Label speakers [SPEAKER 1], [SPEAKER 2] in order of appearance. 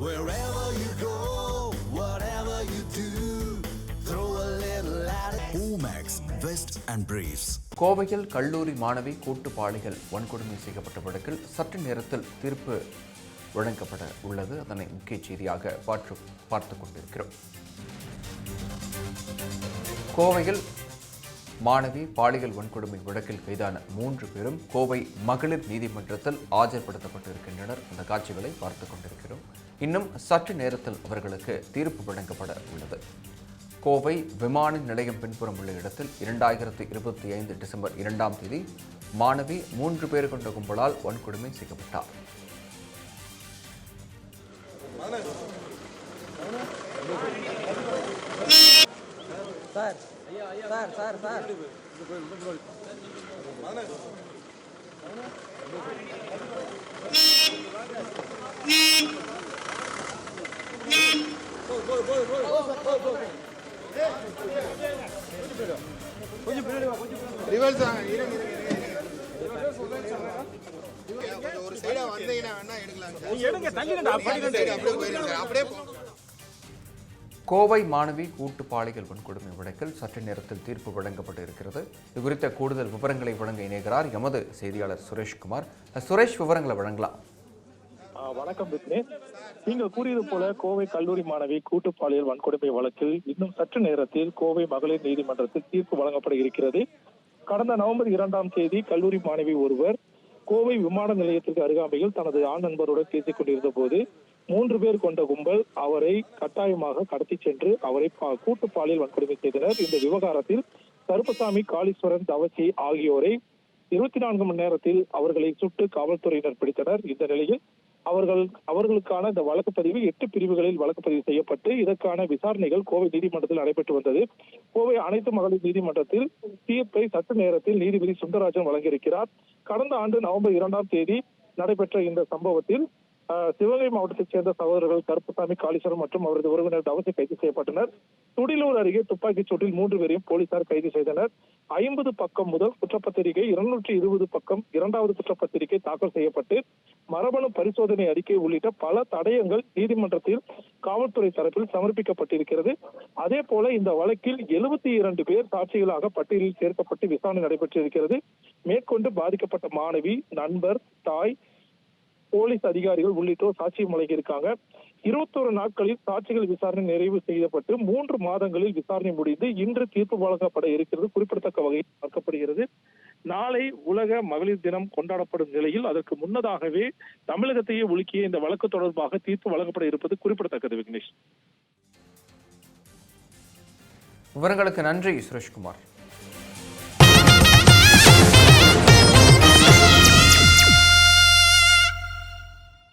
[SPEAKER 1] Wherever you go, whatever you do, throw a little at it. Omax, Vest and Briefs.
[SPEAKER 2] கோவையில் கல்லூரி மாணவி கூட்டு பாலியல் வன்கொடுமை செய்யப்பட்ட வழக்கில் சற்று நேரத்தில் தீர்ப்பு வழங்கப்பட உள்ளது. அதனை முக்கிய செய்தியாக பார்த்துக் கொண்டிருக்கிறோம். கோவையில் மாணவி பாலியல் வன்கொடுமை வழக்கில் கைதான 3 பேரும் கோவை மகளிர் நீதிமன்றத்தில் ஆஜர்படுத்தப்பட்டிருக்கின்றனர். அந்த காட்சிகளை பார்த்துக் கொண்டிருக்கிறோம். இன்னும் சற்று நேரத்தில் அவர்களுக்கு தீர்ப்பு வழங்கப்பட உள்ளது. கோவை விமான நிலையம் பின்புறம் உள்ள இடத்தில் 2025 டிசம்பர் 2ஆம் தேதி மாணவி 3 பேர் கொண்ட கும்பலால் வன்கொடுமை செய்யப்பட்டார். கோவை மாணவி கூட்டு பாலியல் வன்கொடுமை வழக்கில் சற்று நேரத்தில் தீர்ப்பு வழங்கப்பட்டு இருக்கிறது. இது குறித்த கூடுதல் விவரங்களை வழங்க இணைகிறார் எமது செய்தியாளர் சுரேஷ்குமார். சுரேஷ், விவரங்களை வழங்கலாம்.
[SPEAKER 3] வணக்கம் விக்னேஷ். நீங்கள் கூறியது போல கோவை கல்லூரி மாணவி கூட்டு பாலியல் வன்கொடுமை வழக்கில் இன்னும் சற்று நேரத்தில் கோவை மகளிர் நீதிமன்றத்தில் தீர்ப்பு வழங்கப்பட இருக்கிறது. கடந்த நவம்பர் 2ஆம் தேதி கல்லூரி மாணவி ஒருவர் கோவை விமான நிலையத்திற்கு அருகாமையில் தனது ஆண் நண்பருடன் பேசிக் கொண்டிருந்த போது 3 பேர் கொண்ட கும்பல் அவரை கட்டாயமாக கடத்தி சென்று அவரை கூட்டு பாலியல் வன்கொடுமை செய்தனர். இந்த விவகாரத்தில் கருப்பசாமி, காளீஸ்வரன், தவசி ஆகியோரை 24 மணி நேரத்தில் அவர்களை சுட்டு காவல்துறையினர் பிடித்தனர். இந்த நிலையில் அவர்களுக்கான இந்த வழக்கு பதிவு 8 பிரிவுகளில் வழக்கு பதிவு செய்யப்பட்டு இதற்கான விசாரணைகள் கோவை நீதிமன்றத்தில் நடைபெற்று வந்தது. கோவை அனைத்து மகளிர் நீதிமன்றத்தில் தீர்ப்பை சற்று நேரத்தில் நீதிபதி சுந்தரராஜன் வழங்கியிருக்கிறார். கடந்த ஆண்டு நவம்பர் 2ஆம் தேதி நடைபெற்ற இந்த சம்பவத்தில் சிவகங்கை மாவட்டத்தைச் சேர்ந்த சகோதரர்கள் கருப்பசாமி, காளீஸ்வரன் மற்றும் அவரது உறவினர் தவசி கைது செய்யப்பட்டனர். துடிலூர் அருகே துப்பாக்கிச் சூட்டில் 3 பேரையும் போலீசார் கைது செய்தனர். 50 பக்கம் முதல் குற்றப்பத்திரிகை, 220 பக்கம் 2வது குற்றப்பத்திரிகை தாக்கல் செய்யப்பட்டு மரபணு பரிசோதனை அறிக்கை உள்ளிட்ட பல தடயங்கள் நீதிமன்றத்தில் காவல்துறை தரப்பில் சமர்ப்பிக்கப்பட்டிருக்கிறது. அதே போல இந்த வழக்கில் 72 பேர் சாட்சிகளாக பட்டியலில் சேர்க்கப்பட்டு விசாரணை நடைபெற்றிருக்கிறது. மேற்கொண்டு பாதிக்கப்பட்ட மாணவி, நண்பர், தாய், போலீஸ் அதிகாரிகள் உள்ளிட்டோர் சாட்சியம் வழங்கியிருக்காங்க. 21 நாட்களில் சாட்சிகள் விசாரணை நிறைவு செய்யப்பட்டு 3 மாதங்களில் விசாரணை முடிந்து இன்று தீர்ப்பு வழங்கப்பட இருக்கிறது குறிப்பிடத்தக்க வகையில் பார்க்கப்படுகிறது. நாளை உலக மகளிர் தினம் கொண்டாடப்படும் நிலையில் அதற்கு முன்னதாகவே தமிழகத்தையே உலுக்கிய இந்த வழக்கு தொடர்பாக தீர்ப்பு வழங்கப்பட இருப்பது குறிப்பிடத்தக்கது. விக்னேஷ்,
[SPEAKER 2] விவரங்களுக்கு நன்றி சுரேஷ்குமார்.